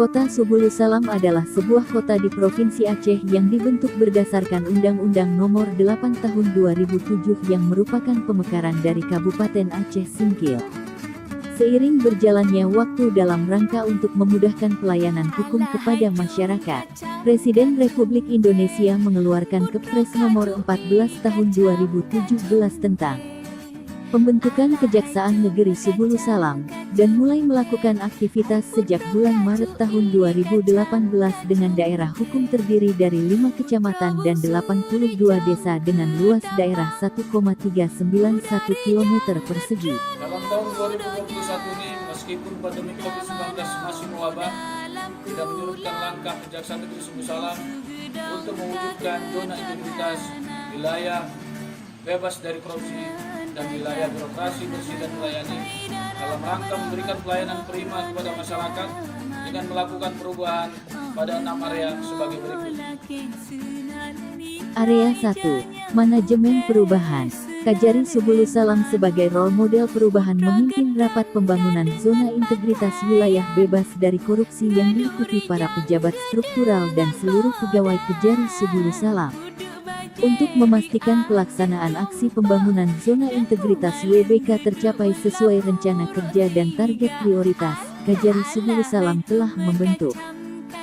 Kota Subulu Salam adalah sebuah kota di Provinsi Aceh yang dibentuk berdasarkan Undang-Undang Nomor 8 Tahun 2007 yang merupakan pemekaran dari Kabupaten Aceh Singkil. Seiring berjalannya waktu dalam rangka untuk memudahkan pelayanan hukum kepada masyarakat, Presiden Republik Indonesia mengeluarkan Kepres Nomor 14 Tahun 2017 tentang pembentukan Kejaksaan Negeri Subulu Salam, dan mulai melakukan aktivitas sejak bulan Maret tahun 2018 dengan daerah hukum terdiri dari 5 kecamatan dan 82 desa dengan luas daerah 1,391 km persegi. Dalam tahun 2021 ini, meskipun pandemi COVID-19 masih mewabah, tidak menyurutkan langkah Kejaksaan Negeri Subulu Salam untuk mewujudkan zona integritas, wilayah bebas dari korupsi, dan wilayah birokrasi bersih dan melayani dalam rangka memberikan pelayanan prima kepada masyarakat dengan melakukan perubahan pada 6 area sebagai berikut. Area 1. Manajemen Perubahan. Kajari Subulu Salam sebagai role model perubahan memimpin rapat pembangunan zona integritas wilayah bebas dari korupsi yang diikuti para pejabat struktural dan seluruh pegawai Kajari Subulu Salam. Untuk memastikan pelaksanaan aksi pembangunan zona integritas WBK tercapai sesuai rencana kerja dan target prioritas, Kajari Subulu Salam telah membentuk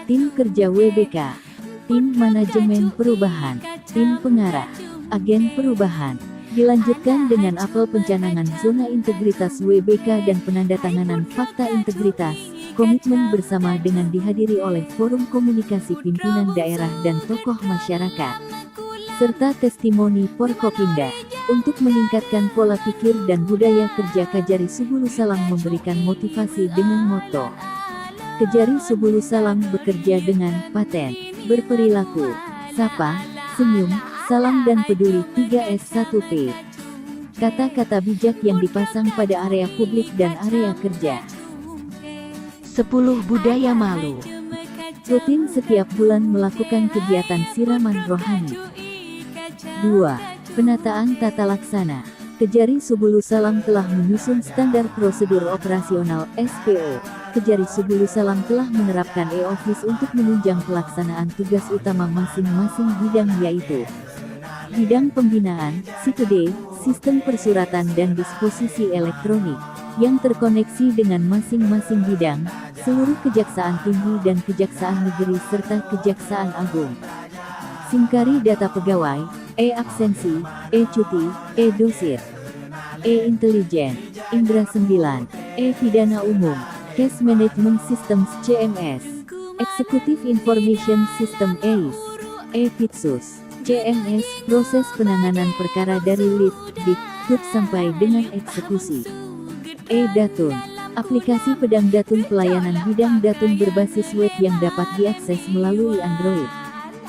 Tim Kerja WBK, Tim Manajemen Perubahan, Tim Pengarah, Agen Perubahan. Dilanjutkan dengan apel pencanangan zona integritas WBK dan penandatanganan fakta integritas, komitmen bersama dengan dihadiri oleh forum komunikasi pimpinan daerah dan tokoh masyarakat, serta testimoni Forkopimda. Untuk meningkatkan pola pikir dan budaya kerja Kajari Subulu Salam memberikan motivasi dengan moto Kajari Subulu Salam bekerja dengan paten, berperilaku, sapa, senyum, salam dan peduli 3S1P. Kata-kata bijak yang dipasang pada area publik dan area kerja. 10 Budaya Malu. Rutin setiap bulan melakukan kegiatan siraman rohani. 2. Penataan tata laksana. Kajari Subulu Salam telah menyusun standar prosedur operasional (SPO). Kajari Subulu Salam telah menerapkan e-office untuk menunjang pelaksanaan tugas utama masing-masing bidang, yaitu bidang pembinaan, SITD, sistem persuratan dan disposisi elektronik, yang terkoneksi dengan masing-masing bidang, seluruh Kejaksaan Tinggi dan Kejaksaan Negeri serta Kejaksaan Agung. Singkari data pegawai, e-absensi, e-cuti, e-dosir, e-intelijen, Indra 9, e-pidana umum, Case Management Systems CMS, Executive Information System EIS, e-pitsus, CMS, proses penanganan perkara dari lead, dik, duk sampai dengan eksekusi. E-Datun, aplikasi pedang datun pelayanan bidang datun berbasis web yang dapat diakses melalui Android.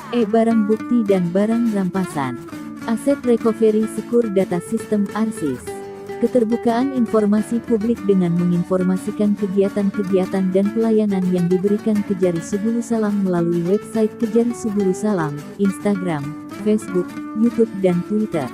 E-Barang bukti dan barang rampasan, Asset Recovery Secure Data System ARSIS, keterbukaan informasi publik dengan menginformasikan kegiatan-kegiatan dan pelayanan yang diberikan Kajari Subulu Salam melalui website Kajari Subulu Salam, Instagram, Facebook, YouTube dan Twitter.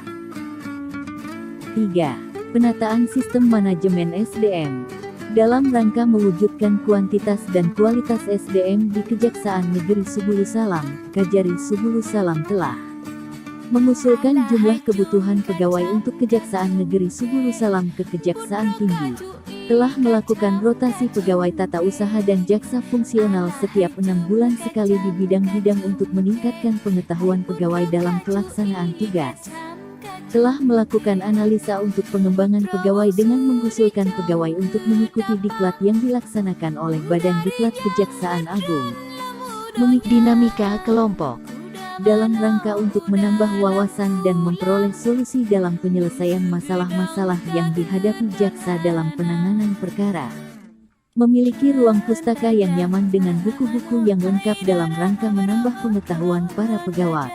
3. Penataan sistem manajemen SDM. Dalam rangka mewujudkan kuantitas dan kualitas SDM di Kejaksaan Negeri Subulu Salam, Kajari Subulu Salam telah mengusulkan jumlah kebutuhan pegawai untuk Kejaksaan Negeri Subulu Salam ke Kejaksaan Tinggi, telah melakukan rotasi pegawai tata usaha dan jaksa fungsional setiap 6 bulan sekali di bidang-bidang untuk meningkatkan pengetahuan pegawai dalam pelaksanaan tugas, telah melakukan analisa untuk pengembangan pegawai dengan mengusulkan pegawai untuk mengikuti diklat yang dilaksanakan oleh Badan Diklat Kejaksaan Agung. Dinamika kelompok. Dalam rangka untuk menambah wawasan dan memperoleh solusi dalam penyelesaian masalah-masalah yang dihadapi jaksa dalam penanganan perkara. Memiliki ruang pustaka yang nyaman dengan buku-buku yang lengkap dalam rangka menambah pengetahuan para pegawai.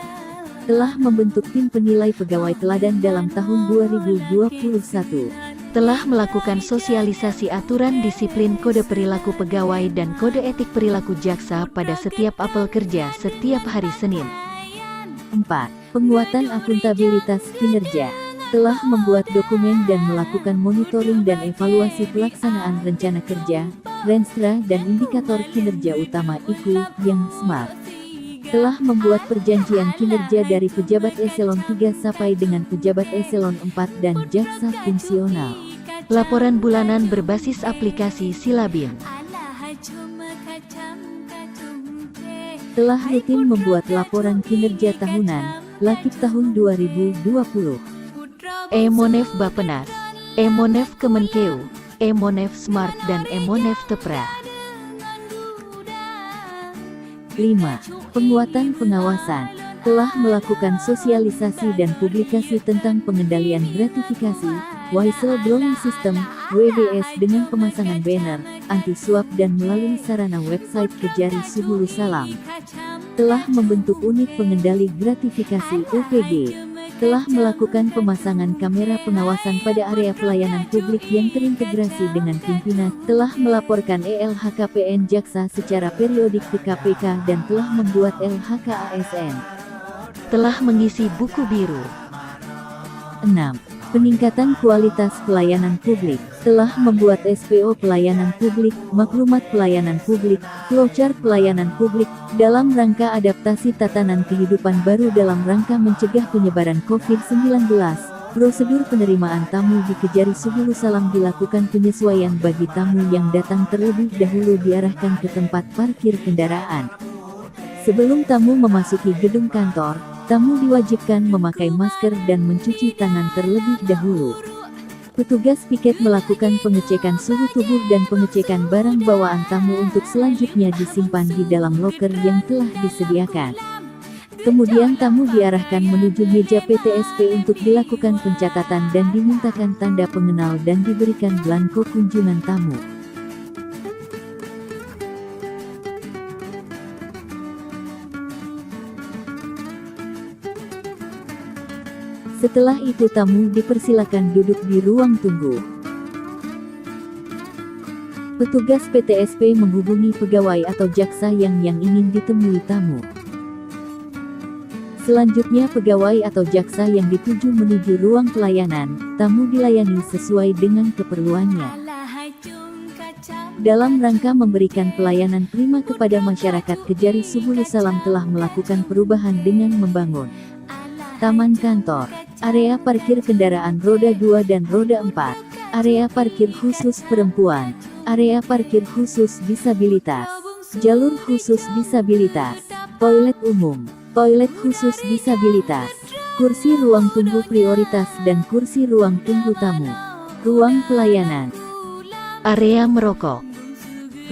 Telah membentuk tim penilai pegawai teladan dalam tahun 2021. Telah melakukan sosialisasi aturan disiplin kode perilaku pegawai dan kode etik perilaku jaksa pada setiap apel kerja setiap hari Senin. 4. Penguatan akuntabilitas kinerja. telah membuat dokumen dan melakukan monitoring dan evaluasi pelaksanaan rencana kerja, Renstra dan indikator kinerja utama IKU yang SMART. Telah membuat perjanjian kinerja dari pejabat eselon 3 sampai dengan pejabat eselon 4 dan jaksa fungsional. Laporan bulanan berbasis aplikasi Silabim. Telah rutin membuat laporan kinerja tahunan, Lakip tahun 2020. Emonef Bapenas, Emonef Kemenkeu, Emonef Smart dan Emonef Tepra. 5. Penguatan pengawasan. Telah melakukan sosialisasi dan publikasi tentang pengendalian gratifikasi, whistleblowing system, WBS dengan pemasangan banner, anti-suap dan melalui sarana website Kejari Subulu Salam. Telah membentuk unit pengendali gratifikasi UPG. Telah melakukan pemasangan kamera pengawasan pada area pelayanan publik yang terintegrasi dengan pimpinan, telah melaporkan LHKPN Jaksa secara periodik ke KPK dan telah membuat LHKASN. Telah mengisi buku biru. 6. Peningkatan kualitas pelayanan publik. Telah membuat SPO pelayanan publik, maklumat pelayanan publik, flowchart pelayanan publik, dalam rangka adaptasi tatanan kehidupan baru dalam rangka mencegah penyebaran COVID-19. Prosedur penerimaan tamu di Kejari Subulu Salam dilakukan penyesuaian bagi tamu yang datang terlebih dahulu diarahkan ke tempat parkir kendaraan. Sebelum tamu memasuki gedung kantor, tamu diwajibkan memakai masker dan mencuci tangan terlebih dahulu. Petugas piket melakukan pengecekan suhu tubuh dan pengecekan barang bawaan tamu untuk selanjutnya disimpan di dalam loker yang telah disediakan. Kemudian tamu diarahkan menuju meja PTSP untuk dilakukan pencatatan dan dimintakan tanda pengenal dan diberikan belangko kunjungan tamu. Setelah itu tamu dipersilakan duduk di ruang tunggu. Petugas PTSP menghubungi pegawai atau jaksa yang ingin ditemui tamu. Selanjutnya pegawai atau jaksa yang dituju menuju ruang pelayanan, tamu dilayani sesuai dengan keperluannya. Dalam rangka memberikan pelayanan prima kepada masyarakat, Kejari Subulu Salam telah melakukan perubahan dengan membangun taman kantor, area parkir kendaraan roda 2 dan roda 4, area parkir khusus perempuan, area parkir khusus disabilitas, jalur khusus disabilitas, toilet umum, toilet khusus disabilitas, kursi ruang tunggu prioritas dan kursi ruang tunggu tamu, ruang pelayanan, area merokok,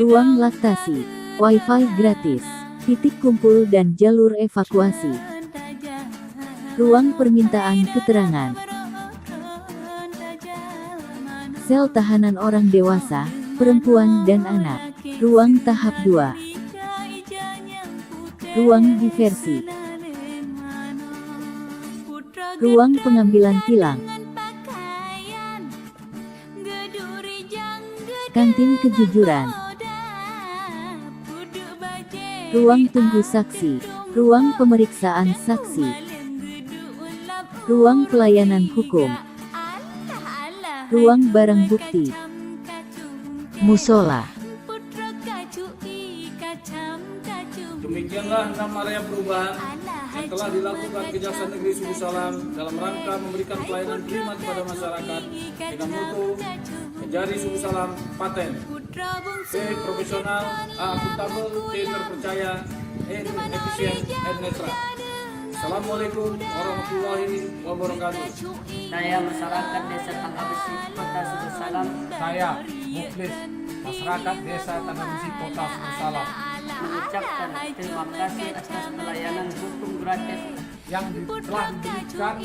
ruang laktasi, wifi gratis, titik kumpul dan jalur evakuasi, ruang permintaan keterangan, sel tahanan orang dewasa, perempuan dan anak, ruang tahap 2, ruang diversi, ruang pengambilan tilang, kantin kejujuran, ruang tunggu saksi, ruang pemeriksaan saksi, ruang pelayanan hukum, ruang barang bukti, musola. Demikianlah 6 area perubahan yang telah dilakukan Kejaksaan Negeri Subulu Salam dalam rangka memberikan pelayanan prima kepada masyarakat dengan mutu Kejari Subulu Salam paten, B profesional, A akuntabel, C terpercaya, E efisien, N netral. Assalamualaikum warahmatullahi wabarakatuh. Saya masyarakat Desa Tangga Besi, Kota Subulu Salam. Saya Muklis, masyarakat Desa Tangga Besi, Kota Subulu Salam, Mengucapkan terima kasih atas pelayanan hukum gratis yang telah diberikan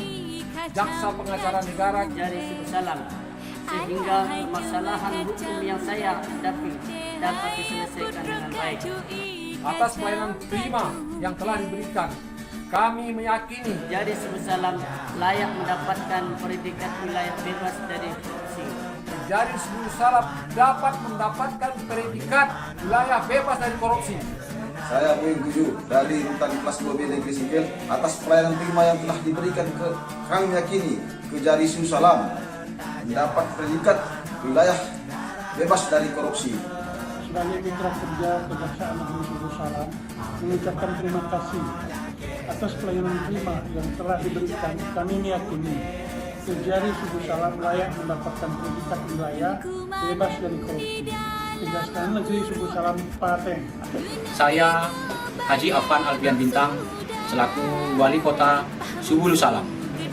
Jaksa Pengacara Negara dari Subulu Salam, sehingga permasalahan hukum yang saya hadapi dapat diselesaikan dengan baik. atas pelayanan prima yang telah diberikan. Kami meyakini Jadi Subulu Salam layak mendapatkan predikat wilayah bebas dari korupsi. Kejari Subulu Salam dapat mendapatkan predikat wilayah bebas dari korupsi. Saya Boy Guju dari Rutan Kelas 2B Negeri Singkil atas pelayanan prima yang telah diberikan ke kami yakini Kejari Susalam mendapat predikat wilayah bebas dari korupsi. Sebagai mitra kerja Kejaksaan Negeri Subusalam mengucapkan terima kasih atas pelayanan prima yang telah diberikan. Kami meyakini Kejari Subusalam layak mendapatkan predikat wilayah bebas dari korupsi. Kejaksaan Negeri Subusalam Paten. Saya Haji Afan Alfian Bintang selaku Wali Kota Subulu Salam.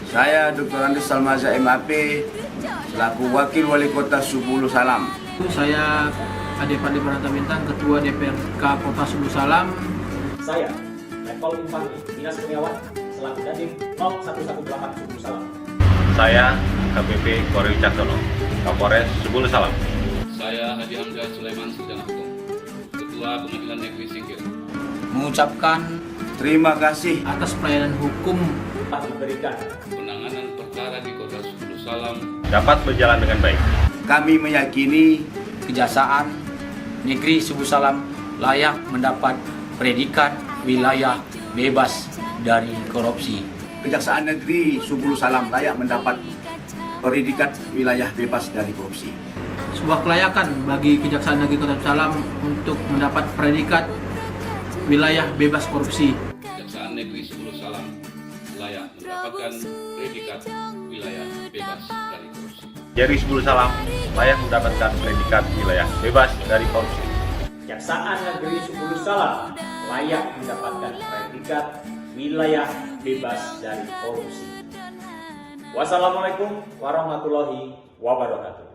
Saya Dr. Andes Salmaza MAP selaku Wakil Wali Kota Subulu Salam. Saya Ade Pandi Pranata Bintang, Ketua DPRK Kota Subulu Salam. Saya Letkol Infantri Dinas Kurniawan selaku Dandim 0118 Subulu Salam. Saya KPP Koril Caksono, Kapolres Subulu Salam. Saya Haji Hamzah Sulaiman Sarjana Hukum, Ketua Pengadilan Negeri Singkil. Mengucapkan Terima kasih atas pelayanan hukum Telah diberikan Penanganan perkara di Kota Subulu Salam dapat berjalan dengan baik. kami meyakini Kejaksaan Negeri Subulu Salam layak mendapat predikat wilayah bebas dari korupsi. Kejaksaan Negeri Subulu Salam layak mendapat predikat wilayah bebas dari korupsi. Sebuah kelayakan bagi Kejaksaan Negeri Kota Subulu Salam untuk mendapat predikat wilayah bebas korupsi. Kejaksaan Negeri Subulu Salam layak mendapatkan predikat wilayah bebas dari korupsi. Kejari Subulu Salam layak mendapatkan predikat wilayah bebas dari korupsi. Kejaksaan Negeri Subulu Salam layak mendapatkan predikat wilayah bebas dari korupsi. Wassalamualaikum warahmatullahi wabarakatuh.